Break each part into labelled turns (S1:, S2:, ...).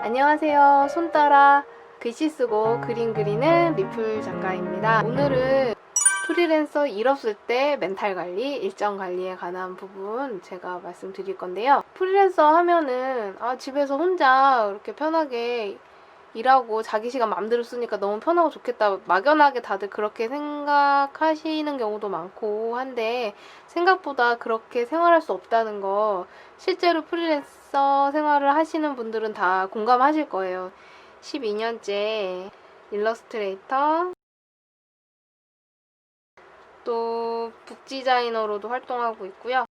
S1: 안녕하세요. 손 따라 글씨 쓰고 그림 그리는 리플 작가입니다. 오늘은 프리랜서 일 없을 때 멘탈 관리, 일정 관리에 관한 부분 제가 말씀드릴 건데요. 프리랜서 하면은 집에서 혼자 이렇게 편하게 일하고 자기 시간 마음대로 쓰니까 너무 편하고 좋겠다. 막연하게 다들 그렇게 생각하시는 경우도 많고 한데 생각보다 그렇게 생활할 수 없다는 거 실제로 프리랜서 생활을 하시는 분들은 다 공감하실 거예요. 12년째 일러스트레이터 또 북디자이너로도 활동하고 있고요.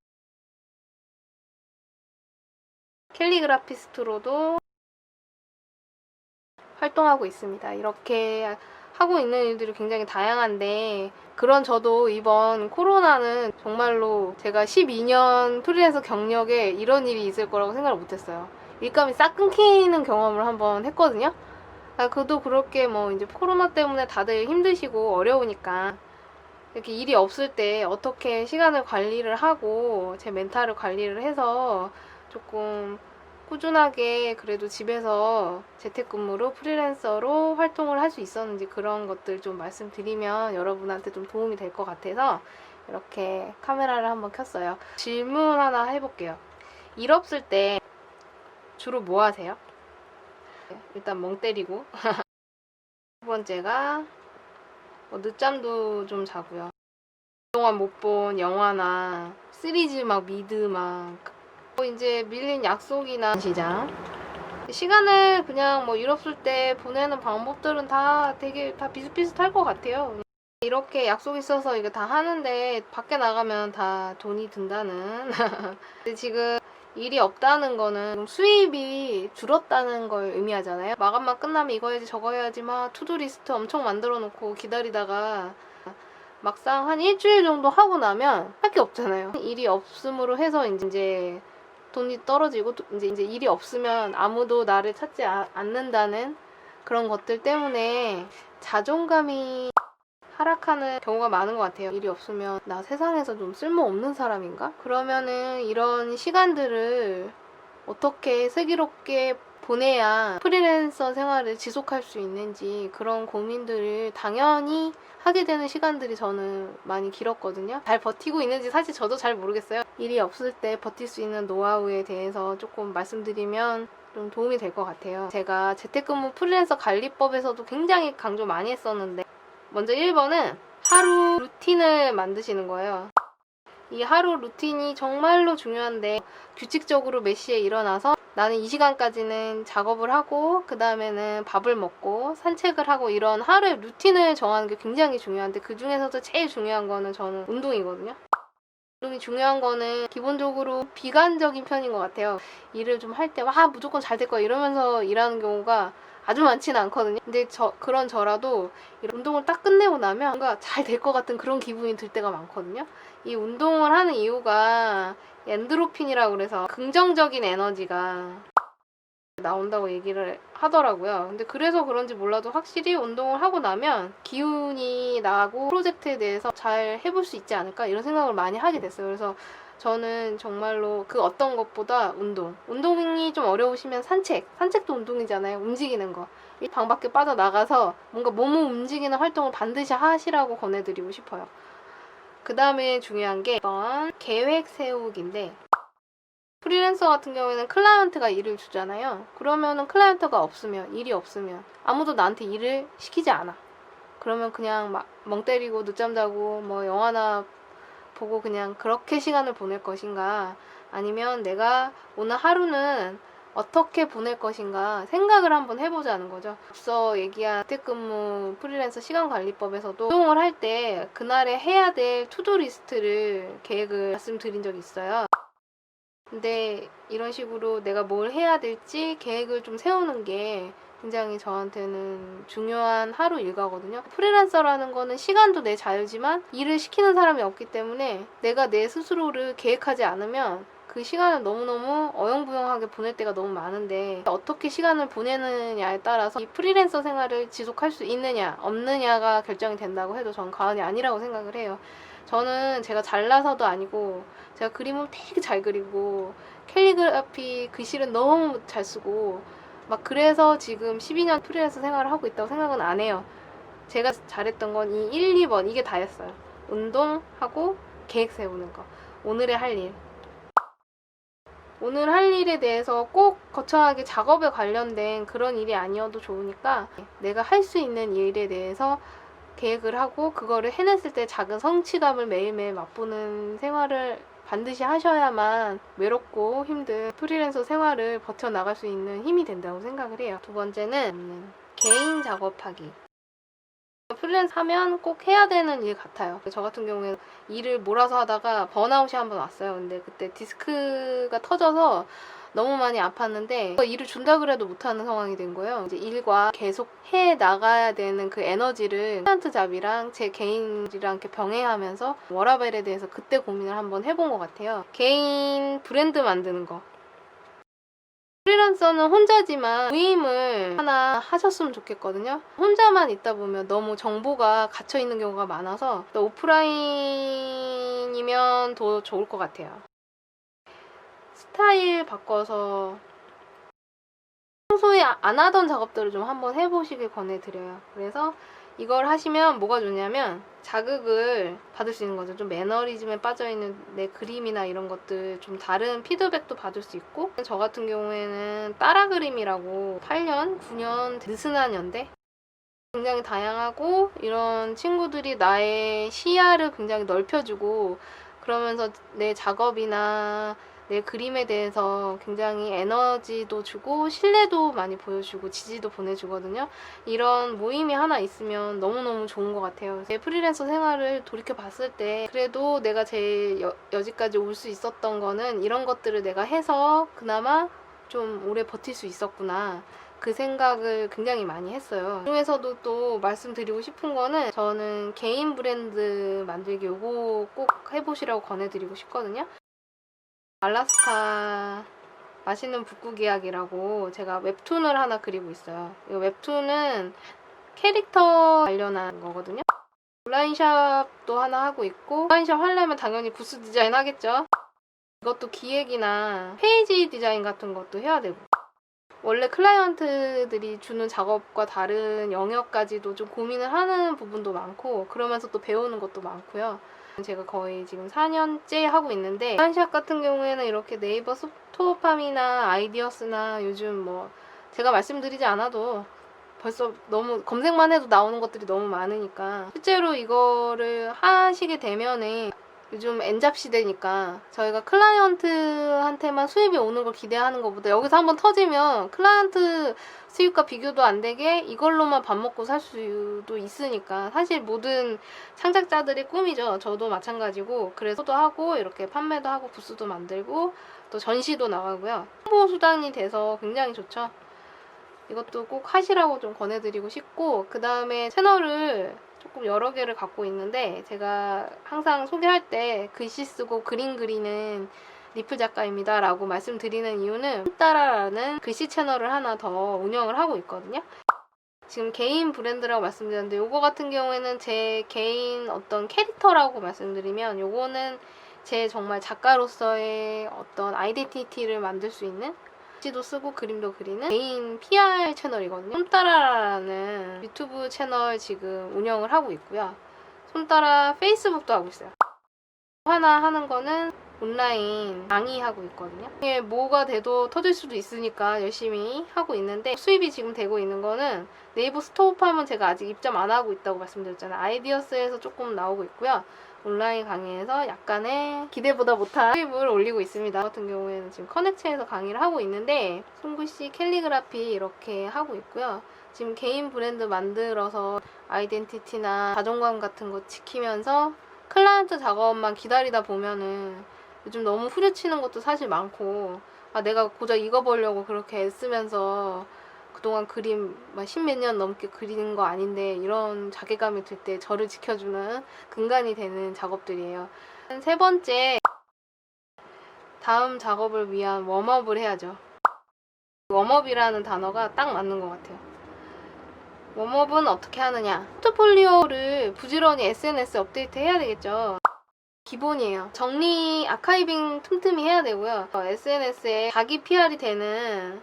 S1: 캘리그라피스트로도 활동하고 있습니다. 이렇게 하고 있는 일들이 굉장히 다양한데 그런 저도 이번 코로나는 정말로 제가 12년 프리랜서 경력에 이런 일이 있을 거라고 생각을 못했어요. 일감이 싹 끊기는 경험을 한번 했거든요. 그도 그렇게 뭐 이제 코로나 때문에 다들 힘드시고 어려우니까 이렇게 일이 없을 때 어떻게 시간을 관리를 하고 제 멘탈을 관리를 해서 조금 꾸준하게 그래도 집에서 재택근무로 프리랜서로 활동을 할 수 있었는지 그런 것들 좀 말씀드리면 여러분한테 좀 도움이 될 것 같아서 이렇게 카메라를 한번 켰어요. 질문 하나 해볼게요. 일 없을 때 주로 뭐 하세요? 일단 멍 때리고 두 번째가 늦잠도 좀 자고요. 그동안 못 본 영화나 시리즈 막 미드 막 이제 밀린 약속이나 시간을 그냥 뭐 일 없을 때 보내는 방법들은 다 되게 다 비슷비슷할 것 같아요. 이렇게 약속 있어서 이거 다 하는데 밖에 나가면 다 돈이 든다는 근데 지금 일이 없다는 거는 수입이 줄었다는 걸 의미하잖아요. 마감만 끝나면 이거 해야지 저거 해야지 막 투두 리스트 엄청 만들어 놓고 기다리다가 막상 한 일주일 정도 하고 나면 할 게 없잖아요. 일이 없음으로 해서 이제 돈이 떨어지고 이제 일이 없으면 아무도 나를 찾지 않는다는 그런 것들 때문에 자존감이 하락하는 경우가 많은 것 같아요. 일이 없으면 나 세상에서 좀 쓸모없는 사람인가? 그러면은 이런 시간들을 어떻게 슬기롭게 보내야 프리랜서 생활을 지속할 수 있는지 그런 고민들을 당연히 하게 되는 시간들이 저는 많이 길었거든요. 잘 버티고 있는지 사실 저도 잘 모르겠어요. 일이 없을 때 버틸 수 있는 노하우에 대해서 조금 말씀드리면 좀 도움이 될 것 같아요. 제가 재택근무 프리랜서 관리법에서도 굉장히 강조 많이 했었는데 먼저 1번은 하루 루틴을 만드시는 거예요. 이 하루 루틴이 정말로 중요한데 규칙적으로 몇 시에 일어나서 나는 이 시간까지는 작업을 하고 그 다음에는 밥을 먹고 산책을 하고 이런 하루의 루틴을 정하는 게 굉장히 중요한데 그 중에서도 제일 중요한 거는 저는 운동이거든요. 운동이 중요한 거는 기본적으로 비관적인 편인 것 같아요. 일을 좀 할 때 무조건 잘 될 거야 이러면서 일하는 경우가 아주 많지는 않거든요. 근데 그런 저라도 운동을 딱 끝내고 나면 뭔가 잘 될 것 같은 그런 기분이 들 때가 많거든요. 이 운동을 하는 이유가 엔드로핀이라고 그래서 긍정적인 에너지가 나온다고 얘기를 하더라고요. 근데 그래서 그런지 몰라도 확실히 운동을 하고 나면 기운이 나고 프로젝트에 대해서 잘 해볼 수 있지 않을까 이런 생각을 많이 하게 됐어요. 그래서 저는 정말로 그 어떤 것보다 운동이 좀 어려우시면 산책도 운동이잖아요. 움직이는 거. 이 방 밖에 빠져나가서 뭔가 몸을 움직이는 활동을 반드시 하시라고 권해드리고 싶어요. 그 다음에 중요한 게 이번 계획 세우기인데 프리랜서 같은 경우에는 클라이언트가 일을 주잖아요. 그러면은 클라이언트가 없으면, 일이 없으면 아무도 나한테 일을 시키지 않아. 그러면 그냥 막 멍 때리고 늦잠 자고 뭐 영화나 보고 그냥 그렇게 시간을 보낼 것인가 아니면 내가 오늘 하루는 어떻게 보낼 것인가 생각을 한번 해보자는 거죠. 앞서 얘기한 재택근무 프리랜서 시간관리법에서도 운동을 할 때 그날에 해야 될 투두 리스트를 계획을 말씀드린 적이 있어요. 근데 이런 식으로 내가 뭘 해야 될지 계획을 좀 세우는 게 굉장히 저한테는 중요한 하루 일과거든요. 프리랜서라는 거는 시간도 내 자유지만 일을 시키는 사람이 없기 때문에 내가 내 스스로를 계획하지 않으면 그 시간을 너무너무 어영부영하게 보낼 때가 너무 많은데 어떻게 시간을 보내느냐에 따라서 이 프리랜서 생활을 지속할 수 있느냐 없느냐가 결정이 된다고 해도 저는 과언이 아니라고 생각을 해요. 저는 제가 잘나서도 아니고 제가 그림을 되게 잘 그리고 캘리그라피 글씨를 너무 잘 쓰고 막 그래서 지금 12년 프리랜서 생활을 하고 있다고 생각은 안 해요. 제가 잘했던 건 이 1, 2번 이게 다였어요. 운동하고 계획 세우는 거. 오늘의 할 일. 오늘 할 일에 대해서 꼭 거창하게 작업에 관련된 그런 일이 아니어도 좋으니까 내가 할 수 있는 일에 대해서 계획을 하고 그거를 해냈을 때 작은 성취감을 매일매일 맛보는 생활을 반드시 하셔야만 외롭고 힘든 프리랜서 생활을 버텨나갈 수 있는 힘이 된다고 생각을 해요. 두 번째는 개인 작업하기. 프리랜서 하면 꼭 해야 되는 일 같아요. 저 같은 경우에는 일을 몰아서 하다가 번아웃이 한 번 왔어요. 근데 그때 디스크가 터져서 너무 많이 아팠는데 일을 준다 그래도 못하는 상황이 된 거예요. 이제 일과 계속 해 나가야 되는 그 에너지를 클라이언트 잡이랑 제 개인 일이랑 이렇게 병행하면서 워라밸에 대해서 그때 고민을 한번 해본 것 같아요. 개인 브랜드 만드는 거. 프리랜서는 혼자지만 모임을 하나 하셨으면 좋겠거든요. 혼자만 있다 보면 너무 정보가 갇혀있는 경우가 많아서 오프라인이면 더 좋을 것 같아요. 스타일 바꿔서 평소에 안 하던 작업들을 좀 한번 해보시길 권해드려요. 그래서 이걸 하시면 뭐가 좋냐면 자극을 받을 수 있는 거죠. 좀 매너리즘에 빠져있는 내 그림이나 이런 것들 좀 다른 피드백도 받을 수 있고, 저 같은 경우에는 따라 그림이라고 8년, 9년 느슨한 연대 굉장히 다양하고 이런 친구들이 나의 시야를 굉장히 넓혀주고 그러면서 내 작업이나 내 그림에 대해서 굉장히 에너지도 주고 신뢰도 많이 보여주고 지지도 보내주거든요. 이런 모임이 하나 있으면 너무너무 좋은 것 같아요. 제 프리랜서 생활을 돌이켜 봤을 때 그래도 내가 제일 여지까지 올 수 있었던 거는 이런 것들을 내가 해서 그나마 좀 오래 버틸 수 있었구나. 그 생각을 굉장히 많이 했어요. 그 중에서도 또 말씀드리고 싶은 거는 저는 개인 브랜드 만들기 요거 꼭 해보시라고 권해드리고 싶거든요. 알라스카 맛있는 북극 이야기라고 제가 웹툰을 하나 그리고 있어요. 이 웹툰은 캐릭터 관련한 거거든요. 온라인샵도 하나 하고 있고 온라인샵 하려면 당연히 부스 디자인 하겠죠. 이것도 기획이나 페이지 디자인 같은 것도 해야 되고 원래 클라이언트들이 주는 작업과 다른 영역까지도 좀 고민을 하는 부분도 많고 그러면서 또 배우는 것도 많고요. 제가 거의 지금 4년째 하고 있는데 온라인샵 같은 경우에는 이렇게 네이버 스토어팜이나 아이디어스나 요즘 뭐 제가 말씀드리지 않아도 벌써 너무 검색만 해도 나오는 것들이 너무 많으니까 실제로 이거를 하시게 되면은 요즘 엔잡 시대니까 저희가 클라이언트한테만 수입이 오는 걸 기대하는 것보다 여기서 한번 터지면 클라이언트 수입과 비교도 안 되게 이걸로만 밥 먹고 살 수도 있으니까 사실 모든 창작자들의 꿈이죠. 저도 마찬가지고 그래서 도 하고 이렇게 판매도 하고 부스도 만들고 또 전시도 나가고요. 홍보 수단이 돼서 굉장히 좋죠. 이것도 꼭 하시라고 좀 권해드리고 싶고 그 다음에 채널을 조금 여러 개를 갖고 있는데 제가 항상 소개할 때 글씨 쓰고 그림 그리는 리플 작가입니다 라고 말씀드리는 이유는 따라라는 글씨 채널을 하나 더 운영을 하고 있거든요. 지금 개인 브랜드라고 말씀드렸는데 요거 같은 경우에는 제 개인 어떤 캐릭터라고 말씀드리면 요거는 제 정말 작가로서의 어떤 아이덴티티를 만들 수 있는 글씨도 쓰고 그림도 그리는 개인 PR 채널이거든요. 손따라라는 유튜브 채널 지금 운영을 하고 있고요. 손따라 페이스북도 하고 있어요. 하나 하는 거는 온라인 강의하고 있거든요. 이게 뭐가 돼도 터질 수도 있으니까 열심히 하고 있는데 수입이 지금 되고 있는 거는 네이버 스토어팜은 제가 아직 입점 안 하고 있다고 말씀드렸잖아요. 아이디어스에서 조금 나오고 있고요. 온라인 강의에서 약간의 기대보다 못한 수입을 올리고 있습니다. 저 같은 경우에는 지금 커넥체에서 강의를 하고 있는데 송구씨 캘리그라피 이렇게 하고 있고요. 지금 개인 브랜드 만들어서 아이덴티티나 자존감 같은 거 지키면서 클라이언트 작업만 기다리다 보면은 요즘 너무 후려치는 것도 사실 많고 아 내가 고작 이거 보려고 그렇게 애쓰면서 그동안 그림 십몇 년 넘게 그리는 거 아닌데 이런 자괴감이 들 때 저를 지켜주는 근간이 되는 작업들이에요. 세 번째, 다음 작업을 위한 웜업을 해야죠. 웜업이라는 단어가 딱 맞는 것 같아요. 웜업은 어떻게 하느냐? 포트폴리오를 부지런히 SNS 업데이트 해야 되겠죠. 기본이에요. 정리, 아카이빙 틈틈이 해야 되고요. SNS에 자기 PR이 되는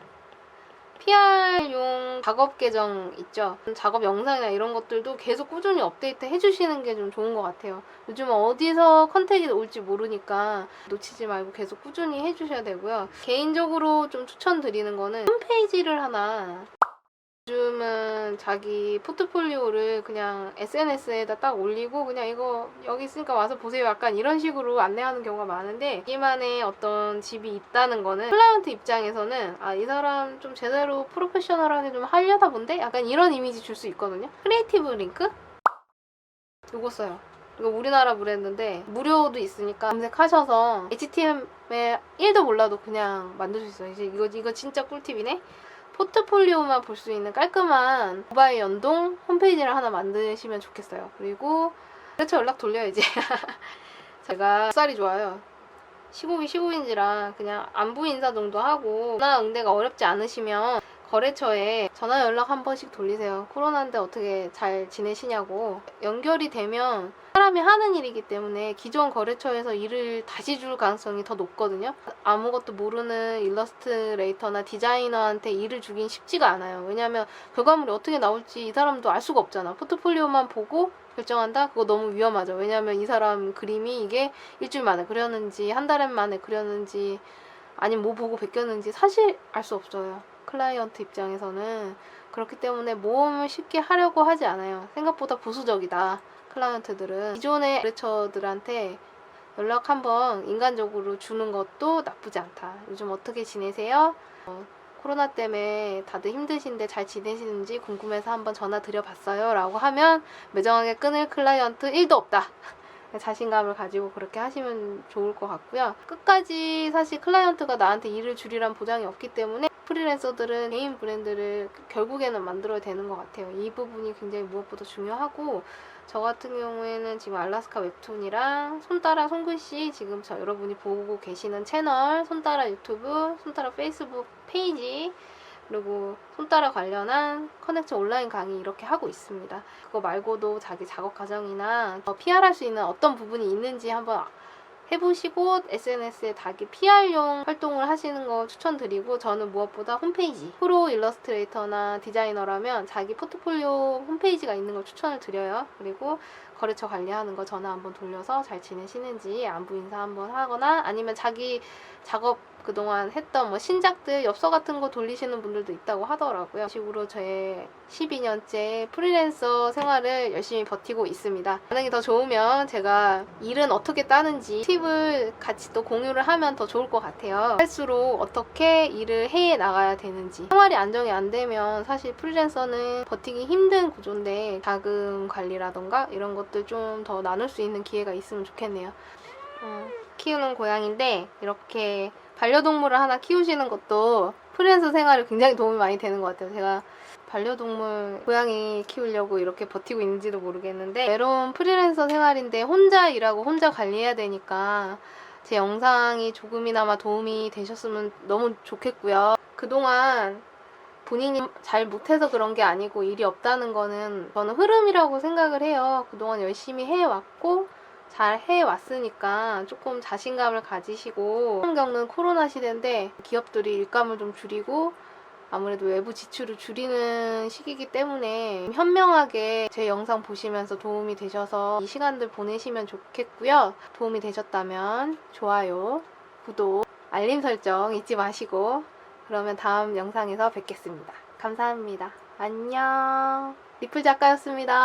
S1: PR용 작업 계정 있죠. 작업 영상이나 이런 것들도 계속 꾸준히 업데이트 해주시는 게 좀 좋은 것 같아요. 요즘은 어디서 컨택이 올지 모르니까 놓치지 말고 계속 꾸준히 해주셔야 되고요. 개인적으로 좀 추천드리는 거는 홈페이지를 하나, 요즘은 자기 포트폴리오를 그냥 SNS에다 딱 올리고 그냥 이거 여기 있으니까 와서 보세요 약간 이런 식으로 안내하는 경우가 많은데, 자기만의 어떤 집이 있다는 거는 클라이언트 입장에서는 아, 이 사람 좀 제대로 프로페셔널하게 좀 하려다 본데? 약간 이런 이미지 줄 수 있거든요. 크리에이티브 링크? 요거 써요. 이거 우리나라 브랜드인데 무료도 있으니까 검색하셔서 HTML 1도 몰라도 그냥 만들 수 있어요. 이제 이거 진짜 꿀팁이네. 포트폴리오만 볼 수 있는 깔끔한 모바일 연동 홈페이지를 하나 만드시면 좋겠어요. 그리고 그렇죠, 연락 돌려야지. 제가 쌀이 좋아요. 시국인지라 그냥 안부 인사 정도 하고, 전화 응대가 어렵지 않으시면 거래처에 전화 연락 한 번씩 돌리세요. 코로나인데 어떻게 잘 지내시냐고. 연결이 되면 사람이 하는 일이기 때문에 기존 거래처에서 일을 다시 줄 가능성이 더 높거든요. 아무것도 모르는 일러스트레이터나 디자이너한테 일을 주긴 쉽지가 않아요. 왜냐하면 결과물이 어떻게 나올지 이 사람도 알 수가 없잖아. 포트폴리오만 보고 결정한다? 그거 너무 위험하죠. 왜냐하면 이 사람 그림이 이게 일주일 만에 그렸는지 한 달 만에 그렸는지 아니면 뭐 보고 베꼈는지 사실 알 수 없어요. 클라이언트 입장에서는. 그렇기 때문에 모험을 쉽게 하려고 하지 않아요. 생각보다 보수적이다, 클라이언트들은. 기존의 거래처들한테 연락 한번 인간적으로 주는 것도 나쁘지 않다. 요즘 어떻게 지내세요? 코로나 때문에 다들 힘드신데 잘 지내시는지 궁금해서 한번 전화 드려봤어요 라고 하면 매정하게 끊을 클라이언트 1도 없다. 자신감을 가지고 그렇게 하시면 좋을 것 같고요. 끝까지 사실 클라이언트가 나한테 일을 주리란 보장이 없기 때문에 프리랜서들은 개인 브랜드를 결국에는 만들어야 되는 것 같아요. 이 부분이 굉장히 무엇보다 중요하고, 저 같은 경우에는 지금 알라스카 웹툰이랑 손따라 손글씨, 지금 여러분이 보고 계시는 채널, 손따라 유튜브, 손따라 페이스북 페이지, 그리고 손따라 관련한 커넥션 온라인 강의 이렇게 하고 있습니다. 그거 말고도 자기 작업 과정이나 PR할 수 있는 어떤 부분이 있는지 한번 해보시고 SNS에 자기 PR용 활동을 하시는 거 추천드리고, 저는 무엇보다 홈페이지, 프로 일러스트레이터나 디자이너라면 자기 포트폴리오 홈페이지가 있는 걸 추천을 드려요. 그리고 거래처 관리하는 거 전화 한번 돌려서 잘 지내시는지 안부 인사 한번 하거나, 아니면 자기 작업 그동안 했던 뭐 신작들 엽서 같은 거 돌리시는 분들도 있다고 하더라고요. 이런 식으로 제 12년째 프리랜서 생활을 열심히 버티고 있습니다. 반응이 더 좋으면 제가 일은 어떻게 따는지 팁을 같이 또 공유를 하면 더 좋을 것 같아요. 할수록 어떻게 일을 해 나가야 되는지. 생활이 안정이 안 되면 사실 프리랜서는 버티기 힘든 구조인데, 자금 관리라던가 이런 것들 좀 더 나눌 수 있는 기회가 있으면 좋겠네요. 키우는 고양인데 이렇게 반려동물을 하나 키우시는 것도 프리랜서 생활에 굉장히 도움이 많이 되는 것 같아요. 제가 반려동물 고양이 키우려고 이렇게 버티고 있는지도 모르겠는데, 외로운 프리랜서 생활인데 혼자 일하고 혼자 관리해야 되니까 제 영상이 조금이나마 도움이 되셨으면 너무 좋겠고요. 그동안 본인이 잘 못해서 그런 게 아니고 일이 없다는 거는 저는 흐름이라고 생각을 해요. 그동안 열심히 해왔고 잘 해왔으니까 조금 자신감을 가지시고, 처음 겪는 코로나 시대인데 기업들이 일감을 좀 줄이고 아무래도 외부 지출을 줄이는 시기이기 때문에 현명하게 제 영상 보시면서 도움이 되셔서 이 시간들 보내시면 좋겠고요. 도움이 되셨다면 좋아요, 구독, 알림 설정 잊지 마시고, 그러면 다음 영상에서 뵙겠습니다. 감사합니다. 안녕. 리플 작가였습니다.